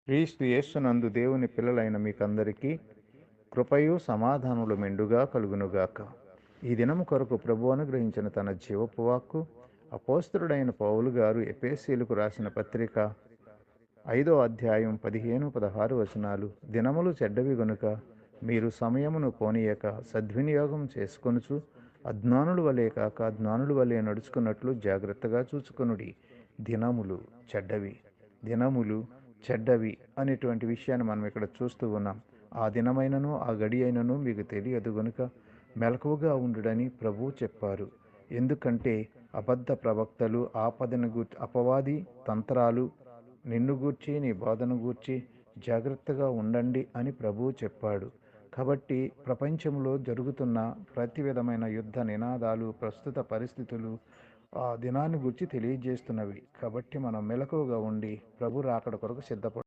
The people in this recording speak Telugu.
క్రీస్తు యేసునందు దేవుని పిల్లలైన మీకందరికీ కృపయు సమాధానములు మెండుగా కలుగునుగాక. ఈ దినము కొరకు ప్రభు అనుగ్రహించిన తన జీవపు వాక్కు అపోస్తలుడైన పౌలు గారు ఎఫెసీయులకు రాసిన పత్రిక 5వ అధ్యాయం 15-16 వచనాలు. దినములు చెడ్డవి గనుక మీరు సమయమును పోనీయక సద్వినియోగం చేసుకొనుచు అజ్ఞానుల వలె కాక జ్ఞానుల వలె నడుచుకున్నట్లు జాగ్రత్తగా చూచుకొనుడి. దినములు చెడ్డవి అనేటువంటి విషయాన్ని మనం ఇక్కడ చూస్తూ ఉన్నాం. ఆ దినమైనను ఆ గడి అయినను మీకు తెలియదు గనుక మెలకువగా ఉండుడని ప్రభువు చెప్పారు. ఎందుకంటే అబద్ధ ప్రవక్తలు అపవాది తంత్రాలు నిన్ను గూర్చి నీ బోధను గూర్చి జాగ్రత్తగా ఉండండి అని ప్రభువు చెప్పాడు. కాబట్టి ప్రపంచంలో జరుగుతున్న ప్రతి విధమైన యుద్ధ నినాదాలు, ప్రస్తుత పరిస్థితులు ఆ దినాన్ని గురించి తెలియజేస్తున్నవి. కాబట్టి మనం మెలకువగా ఉండి ప్రభు రాకడ కొరకు సిద్ధపడు.